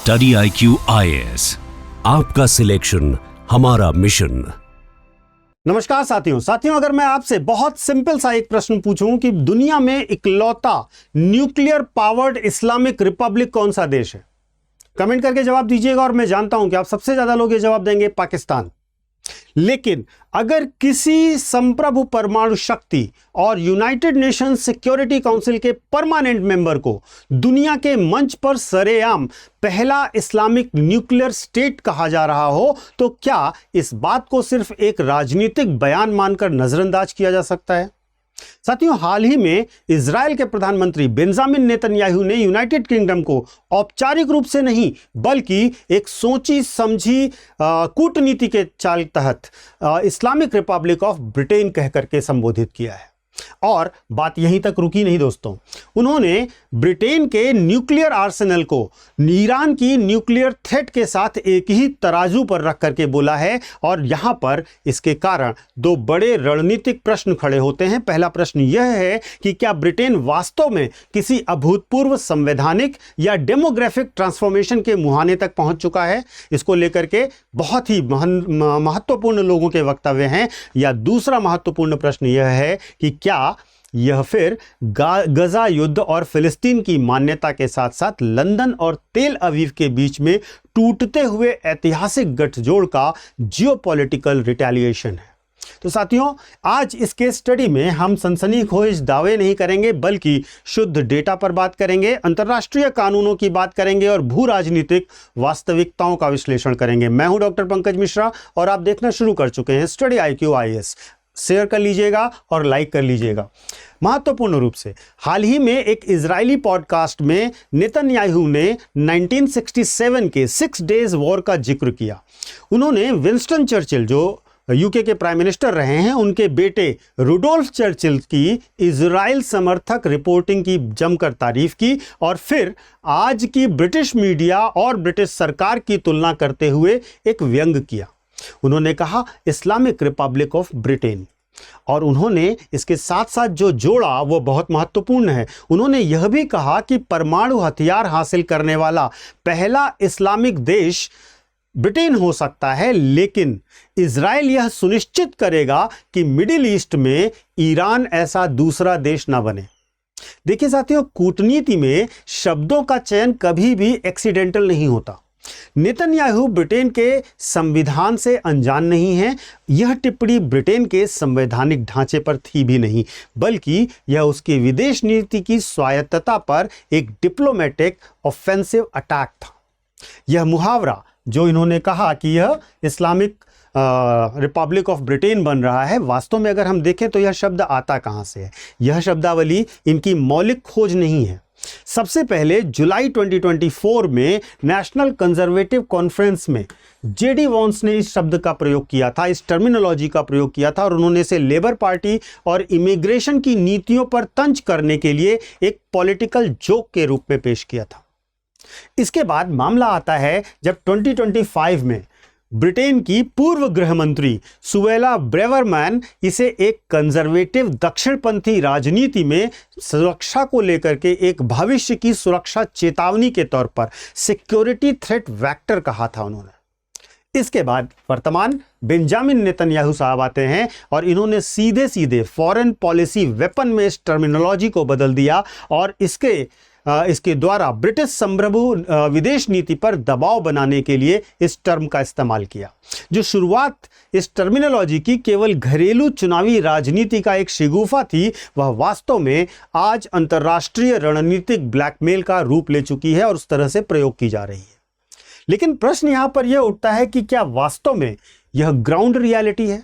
Study IQ IAS, आपका selection हमारा mission. नमस्कार साथियों, अगर मैं आपसे बहुत सिंपल सा एक प्रश्न पूछूं कि दुनिया में इकलौता न्यूक्लियर पावर्ड इस्लामिक रिपब्लिक कौन सा देश है, कमेंट करके जवाब दीजिएगा। और मैं जानता हूं कि आप सबसे ज्यादा लोग ये जवाब देंगे पाकिस्तान। लेकिन अगर किसी संप्रभु परमाणु शक्ति और यूनाइटेड नेशंस सिक्योरिटी काउंसिल के परमानेंट मेंबर को दुनिया के मंच पर सरेआम पहला इस्लामिक न्यूक्लियर स्टेट कहा जा रहा हो, तो क्या इस बात को सिर्फ एक राजनीतिक बयान मानकर नजरअंदाज किया जा सकता है? साथियों, हाल ही में इजराइल के प्रधानमंत्री बेंजामिन नेतन्याहू ने यूनाइटेड किंगडम को औपचारिक रूप से नहीं बल्कि एक सोची समझी कूटनीति के चाल तहत इस्लामिक रिपब्लिक ऑफ ब्रिटेन कहकर के संबोधित किया है। और बात यहीं तक रुकी नहीं दोस्तों, उन्होंने ब्रिटेन के न्यूक्लियर आर्सेनल को ईरान की न्यूक्लियर थ्रेट के साथ एक ही तराजू पर रख करके बोला है। और यहां पर इसके कारण दो बड़े रणनीतिक प्रश्न खड़े होते हैं। पहला प्रश्न यह है कि क्या ब्रिटेन वास्तव में किसी अभूतपूर्व संवैधानिक या डेमोग्राफिक ट्रांसफॉर्मेशन के मुहाने तक पहुंच चुका है? इसको लेकर के बहुत ही महत्वपूर्ण लोगों के वक्तव्य हैं। या दूसरा महत्वपूर्ण प्रश्न यह है कि क्या यह फिर गजा युद्ध और फिलिस्तीन की मान्यता के साथ साथ लंदन और तेल अवीव के बीच में टूटते हुए ऐतिहासिक गठजोड़ का जियोपॉलिटिकल रिटेलिएशन है? तो साथियों, आज इस केस स्टडी में हम सनसनीखेज दावे नहीं करेंगे बल्कि शुद्ध डेटा पर बात करेंगे, अंतर्राष्ट्रीय कानूनों की बात करेंगे और भू राजनीतिक वास्तविकताओं का विश्लेषण करेंगे। मैं हूं डॉक्टर पंकज मिश्रा और आप देखना शुरू कर चुके हैं स्टडी IQ IAS। शेयर कर लीजिएगा और लाइक कर लीजिएगा। महत्वपूर्ण रूप से हाल ही में एक इजरायली पॉडकास्ट में नेतन्याहू ने 1967 के 6 डेज वॉर का जिक्र किया। उन्होंने विंस्टन चर्चिल, जो यूके के प्राइम मिनिस्टर रहे हैं, उनके बेटे रुडोल्फ चर्चिल की इजराइल समर्थक रिपोर्टिंग की जमकर तारीफ की और फिर आज की ब्रिटिश मीडिया और ब्रिटिश सरकार की तुलना करते हुए एक व्यंग किया। उन्होंने कहा इस्लामिक रिपब्लिक ऑफ ब्रिटेन, और उन्होंने इसके साथ साथ जो जोड़ा वो बहुत महत्वपूर्ण है। उन्होंने यह भी कहा कि परमाणु हथियार हासिल करने वाला पहला इस्लामिक देश ब्रिटेन हो सकता है, लेकिन इजराइल यह सुनिश्चित करेगा कि मिडिल ईस्ट में ईरान ऐसा दूसरा देश ना बने। देखिए साथियों, कूटनीति में शब्दों का चयन कभी भी एक्सीडेंटल नहीं होता। नेतन्याहू ब्रिटेन के संविधान से अनजान नहीं है। यह टिप्पणी ब्रिटेन के संवैधानिक ढांचे पर थी भी नहीं, बल्कि यह उसकी विदेश नीति की स्वायत्तता पर एक डिप्लोमेटिक ऑफेंसिव अटैक था। यह मुहावरा जो इन्होंने कहा कि यह इस्लामिक रिपब्लिक ऑफ ब्रिटेन बन रहा है, वास्तव में अगर हम देखें तो यह शब्द आता कहां से है? यह शब्दावली इनकी मौलिक खोज नहीं है। सबसे पहले जुलाई 2024 में नेशनल कंजर्वेटिव कॉन्फ्रेंस में जेडी वॉन्स ने इस शब्द का प्रयोग किया था, इस टर्मिनोलॉजी का प्रयोग किया था, और उन्होंने इसे लेबर पार्टी और इमिग्रेशन की नीतियों पर तंज करने के लिए एक पॉलिटिकल जोक के रूप में पेश किया था। इसके बाद मामला आता है जब 2025 में ब्रिटेन की पूर्व गृह मंत्री सुएला ब्रेवरमैन इसे एक कंजर्वेटिव दक्षिणपंथी राजनीति में सुरक्षा को लेकर के एक भविष्य की सुरक्षा चेतावनी के तौर पर सिक्योरिटी थ्रेट वेक्टर कहा था उन्होंने। इसके बाद वर्तमान बेंजामिन नेतन्याहू साहब आते हैं और इन्होंने सीधे सीधे फॉरेन पॉलिसी वेपन में इस टर्मिनोलॉजी को बदल दिया और इसके द्वारा ब्रिटिश संप्रभु विदेश नीति पर दबाव बनाने के लिए इस टर्म का इस्तेमाल किया। जो शुरुआत इस टर्मिनोलॉजी की केवल घरेलू चुनावी राजनीति का एक शिगुफा थी, वह वास्तव में आज अंतर्राष्ट्रीय रणनीतिक ब्लैकमेल का रूप ले चुकी है और उस तरह से प्रयोग की जा रही है। लेकिन प्रश्न यहां पर यह उठता है कि क्या वास्तव में यह ग्राउंड रियलिटी है?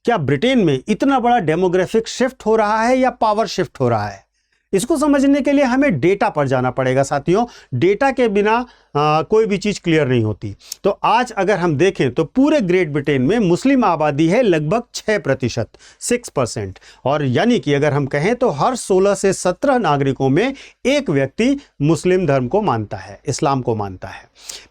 क्या ब्रिटेन में इतना बड़ा डेमोग्राफिक शिफ्ट हो रहा है या पावर शिफ्ट हो रहा है? इसको समझने के लिए हमें डेटा पर जाना पड़ेगा साथियों। डेटा के बिना कोई भी चीज क्लियर नहीं होती। तो आज अगर हम देखें तो पूरे ग्रेट ब्रिटेन में मुस्लिम आबादी है लगभग 6%, 6%, और यानी कि अगर हम कहें तो हर 16 से 17 नागरिकों में एक व्यक्ति मुस्लिम धर्म को मानता है, इस्लाम को मानता है।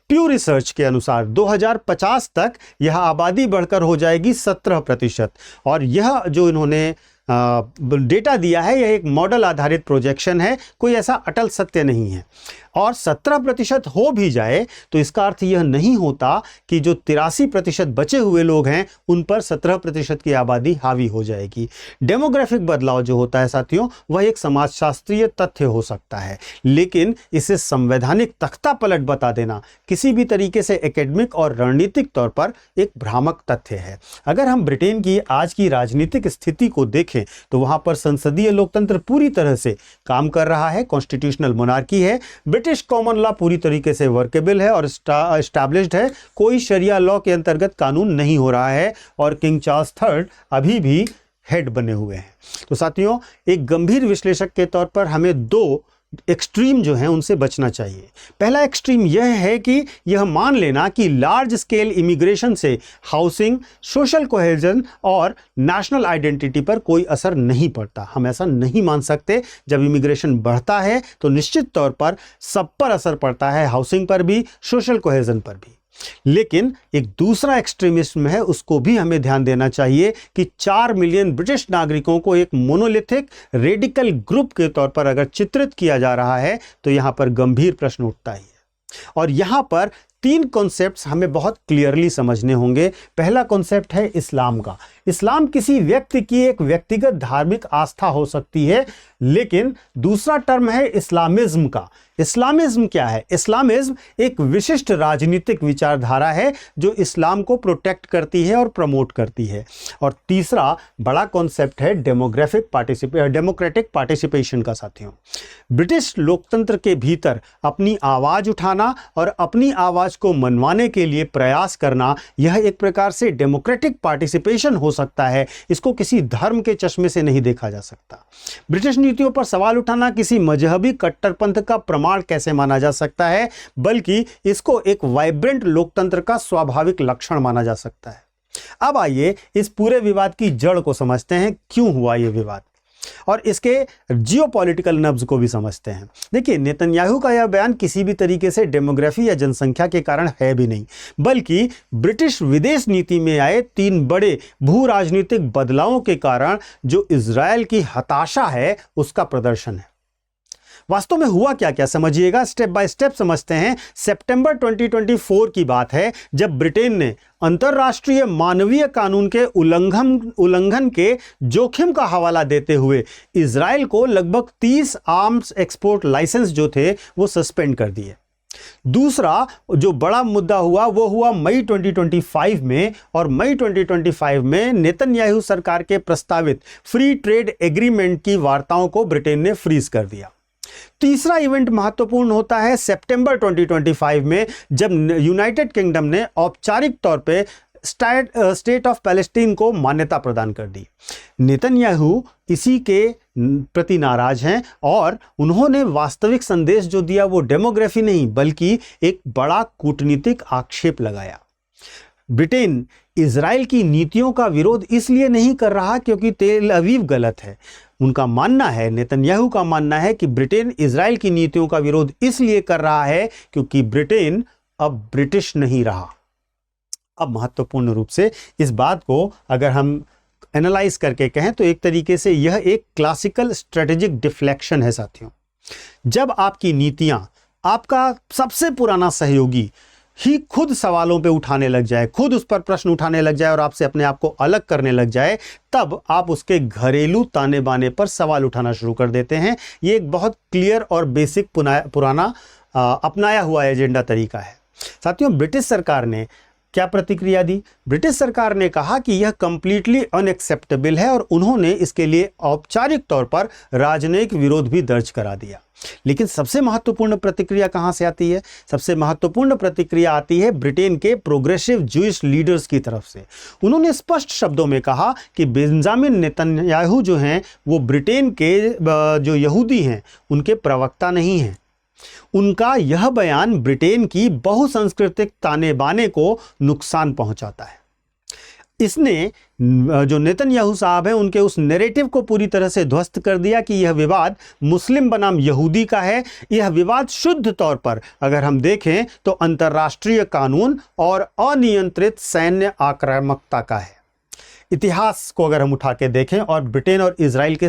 प्यू रिसर्च के अनुसार 2050 तक यह आबादी बढ़कर हो जाएगी 17%, और यह जो इन्होंने डेटा दिया है यह एक मॉडल आधारित प्रोजेक्शन है, कोई ऐसा अटल सत्य नहीं है। और 17% हो भी जाए तो इसका अर्थ यह नहीं होता कि जो 83% बचे हुए लोग हैं उन पर 17% की आबादी हावी हो जाएगी। डेमोग्राफिक बदलाव जो होता है साथियों, वह एक समाजशास्त्रीय तथ्य हो सकता है, लेकिन इसे संवैधानिक तख्ता पलट बता देना किसी भी तरीके से एकेडमिक और रणनीतिक तौर पर एक भ्रामक तथ्य है। अगर हम ब्रिटेन की आज की राजनीतिक स्थिति को देखें तो वहां पर संसदीय लोकतंत्र पूरी तरह से काम कर रहा है, कॉन्स्टिट्यूशनल मोनार्की है, ब्रिटिश कॉमन लॉ पूरी तरीके से वर्केबल है और एस्टैब्लिश्ड है, कोई शरिया लॉ के अंतर्गत कानून नहीं हो रहा है और किंग चार्ल्स III अभी भी हेड बने हुए हैं। तो साथियों, एक गंभीर विश्लेषक के तौर पर हमें दो एक्सट्रीम जो हैं उनसे बचना चाहिए। पहला एक्सट्रीम यह है कि यह मान लेना कि लार्ज स्केल इमिग्रेशन से हाउसिंग, सोशल कोहेजन और नेशनल आइडेंटिटी पर कोई असर नहीं पड़ता। हम ऐसा नहीं मान सकते। जब इमिग्रेशन बढ़ता है तो निश्चित तौर पर सब पर असर पड़ता है, हाउसिंग पर भी, सोशल कोहेजन पर भी। लेकिन एक दूसरा एक्सट्रीमिज्म है, उसको भी हमें ध्यान देना चाहिए कि 4 मिलियन ब्रिटिश नागरिकों को एक मोनोलिथिक रेडिकल ग्रुप के तौर पर अगर चित्रित किया जा रहा है तो यहां पर गंभीर प्रश्न उठता ही है। और यहां पर 3 कॉन्सेप्ट्स हमें बहुत क्लियरली समझने होंगे। पहला कॉन्सेप्ट है इस्लाम का। इस्लाम किसी व्यक्ति की एक व्यक्तिगत धार्मिक आस्था हो सकती है, लेकिन दूसरा टर्म है इस्लामिज्म का। इस्लामिज्म क्या है? इस्लामिज्म एक विशिष्ट राजनीतिक विचारधारा है जो इस्लाम को प्रोटेक्ट करती है और प्रमोट करती है। और तीसरा बड़ा कॉन्सेप्ट है डेमोक्रेटिक पार्टिसिपेशन का। साथियों, ब्रिटिश लोकतंत्र के भीतर अपनी आवाज उठाना और अपनी आवाज को मनवाने के लिए प्रयास करना, यह एक प्रकार से डेमोक्रेटिक पार्टिसिपेशन हो सकता है। इसको किसी धर्म के चश्मे से नहीं देखा जा सकता। ब्रिटिश नीतियों पर सवाल उठाना किसी मजहबी कट्टरपंथ का प्रमाण कैसे माना जा सकता है, बल्कि इसको एक वाइब्रेंट लोकतंत्र का स्वाभाविक लक्षण माना जा सकता है। अब आइए इस पूरे विवाद की जड़ को समझते हैं, क्यों हुआ यह विवाद, और इसके जियोपॉलिटिकल नब्ज को भी समझते हैं। देखिए, नेतन्याहू का यह बयान किसी भी तरीके से डेमोग्राफी या जनसंख्या के कारण है भी नहीं, बल्कि ब्रिटिश विदेश नीति में आए 3 बड़े भू राजनीतिक बदलावों के कारण जो इजरायल की हताशा है उसका प्रदर्शन है। वास्तव में हुआ क्या क्या समझिएगा, स्टेप बाय स्टेप समझते हैं। सितंबर 2024 की बात है जब ब्रिटेन ने अंतर्राष्ट्रीय मानवीय कानून के उल्लंघन के जोखिम का हवाला देते हुए इजराइल को लगभग 30 आर्म्स एक्सपोर्ट लाइसेंस जो थे वो सस्पेंड कर दिए। दूसरा जो बड़ा मुद्दा हुआ वो हुआ मई 2025 में, और मई 2025 में नेतन्याहू सरकार के प्रस्तावित फ्री ट्रेड एग्रीमेंट की वार्ताओं को ब्रिटेन ने फ्रीज कर दिया। तीसरा इवेंट महत्वपूर्ण होता है सितंबर 2025 में जब यूनाइटेड किंगडम ने औपचारिक तौर पे स्टेट ऑफ पैलेस्टीन को मान्यता प्रदान कर दी। नेतन्याहू इसी के प्रति नाराज हैं और उन्होंने वास्तविक संदेश जो दिया वो डेमोग्राफी नहीं बल्कि एक बड़ा कूटनीतिक आक्षेप लगाया। ब्रिटेन इजराइल की नीतियों का विरोध इसलिए नहीं कर रहा क्योंकि तेल अवीव गलत है। उनका मानना है, नेतन्याहू का मानना है कि ब्रिटेन इजराइल की नीतियों का विरोध इसलिए कर रहा है क्योंकि ब्रिटेन अब ब्रिटिश नहीं रहा। अब महत्वपूर्ण रूप से इस बात को अगर हम एनालाइज करके कहें तो एक तरीके से यह एक क्लासिकल स्ट्रेटेजिक डिफ्लेक्शन है। साथियों, जब आपकी नीतियां, आपका सबसे पुराना सहयोगी ही खुद सवालों पे उठाने लग जाए, खुद उस पर प्रश्न उठाने लग जाए और आपसे अपने आप को अलग करने लग जाए, तब आप उसके घरेलू ताने बाने पर सवाल उठाना शुरू कर देते हैं। ये एक बहुत क्लियर और बेसिक पुराना अपनाया हुआ एजेंडा तरीका है। साथियों, ब्रिटिश सरकार ने क्या प्रतिक्रिया दी? ब्रिटिश सरकार ने कहा कि यह कंप्लीटली अनएक्सेप्टेबल है और उन्होंने इसके लिए औपचारिक तौर पर राजनयिक विरोध भी दर्ज करा दिया। लेकिन सबसे महत्वपूर्ण प्रतिक्रिया कहां से आती है? सबसे महत्वपूर्ण प्रतिक्रिया आती है ब्रिटेन के प्रोग्रेसिव जूइश लीडर्स की तरफ से। उन्होंने स्पष्ट शब्दों में कहा कि बेंजामिन नेतन्याहू जो हैं वो ब्रिटेन के जो यहूदी हैं उनके प्रवक्ता नहीं हैं। उनका यह बयान ब्रिटेन की बहुसांस्कृतिक ताने बाने को नुकसान पहुंचाता है। इसने जो नेतन्याहू साहब हैं उनके उस नैरेटिव को पूरी तरह से ध्वस्त कर दिया कि यह विवाद मुस्लिम बनाम यहूदी का है। यह विवाद शुद्ध तौर पर अगर हम देखें तो अंतर्राष्ट्रीय कानून और अनियंत्रित सैन्य आक्रामकता का है। इतिहास को अगर हम उठा के देखें और ब्रिटेन और इजराइल के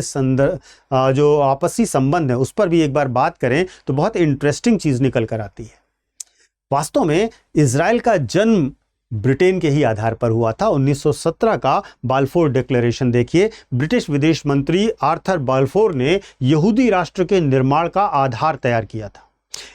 जो आपसी संबंध है उस पर भी एक बार बात करें तो बहुत इंटरेस्टिंग चीज़ निकल कर आती है। वास्तव में इजराइल का जन्म ब्रिटेन के ही आधार पर हुआ था। 1917 का बाल्फोर डिक्लेरेशन देखिए, ब्रिटिश विदेश मंत्री आर्थर बाल्फोर ने यहूदी राष्ट्र के निर्माण का आधार तैयार किया था।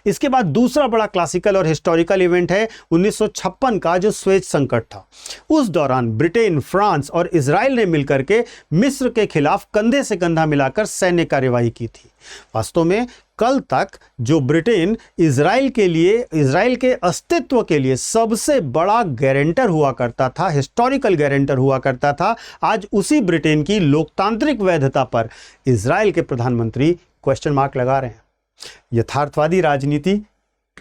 इसके बाद दूसरा बड़ा क्लासिकल और हिस्टोरिकल इवेंट है 1956 का जो स्वेज संकट था। उस दौरान ब्रिटेन, फ्रांस और इजराइल ने मिलकर के मिस्र के खिलाफ कंधे से कंधा मिलाकर सैन्य कार्यवाही की थी। वास्तव में कल तक जो ब्रिटेन इजराइल के अस्तित्व के लिए सबसे बड़ा गारंटर हुआ करता था, हिस्टोरिकल गारंटर हुआ करता था, आज उसी ब्रिटेन की लोकतांत्रिक वैधता पर इजराइल के प्रधानमंत्री क्वेश्चन मार्क लगा रहे हैं। यथार्थवादी राजनीति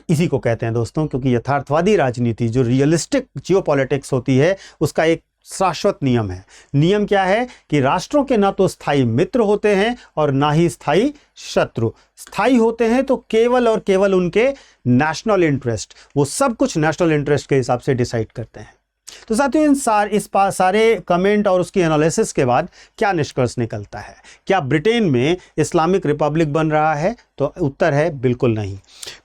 इसी को कहते हैं दोस्तों, क्योंकि यथार्थवादी राजनीति जो रियलिस्टिक जियोपॉलिटिक्स होती है उसका एक शाश्वत नियम है। नियम क्या है कि राष्ट्रों के ना तो स्थायी मित्र होते हैं और ना ही स्थायी शत्रु। स्थायी होते हैं तो केवल और केवल उनके नेशनल इंटरेस्ट, वो सब कुछ नेशनल इंटरेस्ट के हिसाब से डिसाइड करते हैं। तो साथियों इस सारे कमेंट और उसकी एनालिसिस के बाद क्या निष्कर्ष निकलता है? क्या ब्रिटेन में इस्लामिक रिपब्लिक बन रहा है? तो उत्तर है बिल्कुल नहीं।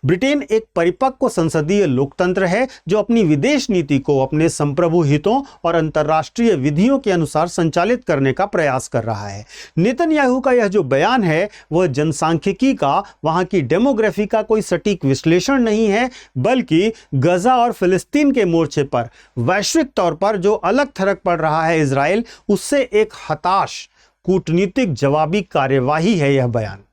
ब्रिटेन एक परिपक्व संसदीय लोकतंत्र है जो अपनी विदेश नीति को अपने संप्रभु हितों और अंतर्राष्ट्रीय विधियों के अनुसार संचालित करने का प्रयास कर रहा है। नेतन्याहू का यह जो बयान है वह जनसांख्यिकी का, वहां की डेमोग्राफी का कोई सटीक विश्लेषण नहीं है, बल्कि गजा और फिलिस्तीन के मोर्चे पर वैश्विक तौर पर जो अलग थलग पड़ रहा है इजराइल, उससे एक हताश कूटनीतिक जवाबी कार्यवाही है यह बयान।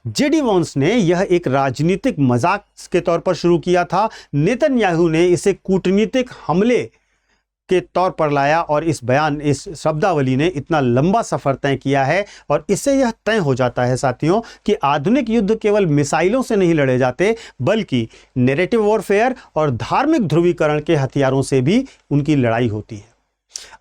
जेडी वॉन्स ने यह एक राजनीतिक मजाक के तौर पर शुरू किया था। नेतन्याहू ने इसे कूटनीतिक हमले के तौर पर लाया और इस शब्दावली ने इतना लंबा सफर तय किया है और इससे यह तय हो जाता है साथियों कि आधुनिक युद्ध केवल मिसाइलों से नहीं लड़े जाते, बल्कि नैरेटिव वॉरफेयर और धार्मिक ध्रुवीकरण के हथियारों से भी उनकी लड़ाई होती है।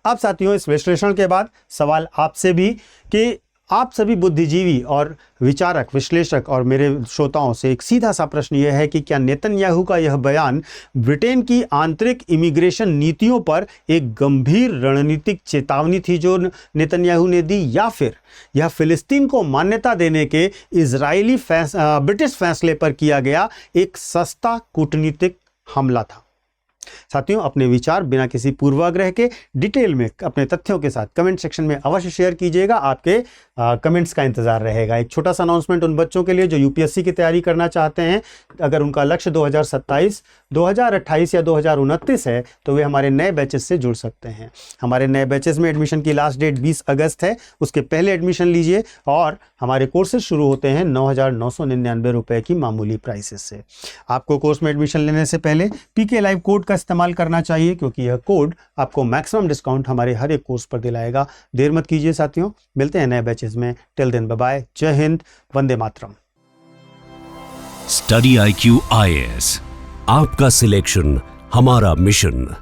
अब साथियों इस विश्लेषण के बाद सवाल आपसे भी कि आप सभी बुद्धिजीवी और विचारक, विश्लेषक और मेरे श्रोताओं से एक सीधा सा प्रश्न यह है कि क्या नेतन्याहू का यह बयान ब्रिटेन की आंतरिक इमिग्रेशन नीतियों पर एक गंभीर रणनीतिक चेतावनी थी जो नेतन्याहू ने दी, या फिर यह फिलिस्तीन को मान्यता देने के ब्रिटिश फैसले पर किया गया एक सस्ता कूटनीतिक हमला था? साथियों अपने विचार बिना किसी पूर्वाग्रह के डिटेल में अपने तथ्यों के साथ कमेंट सेक्शन में अवश्य शेयर कीजिएगा। आपके कमेंट्स का इंतजार रहेगा। एक छोटा सा अनाउंसमेंट उन बच्चों के लिए जो यूपीएससी की तैयारी करना चाहते हैं, अगर उनका लक्ष्य 2027, 2028 या 2029 है तो वे हमारे नए बैचेस से जुड़ सकते हैं। हमारे नए बैचेस में एडमिशन की लास्ट डेट 20 अगस्त है, उसके पहले एडमिशन लीजिए और हमारे कोर्सेज शुरू होते हैं 9,999 रुपए की मामूली प्राइसेस से। आपको कोर्स में एडमिशन लेने से पहले पीके लाइव कोड का इस्तेमाल करना चाहिए, क्योंकि यह कोड आपको मैक्सिमम डिस्काउंट हमारे हर एक कोर्स पर दिलाएगा। देर मत कीजिए साथियों, मिलते हैं नए बैचेस में। टिल देन बाय बाय, जय Hind, Vande Mataram. Study IQ IAS, आपका सिलेक्शन हमारा मिशन।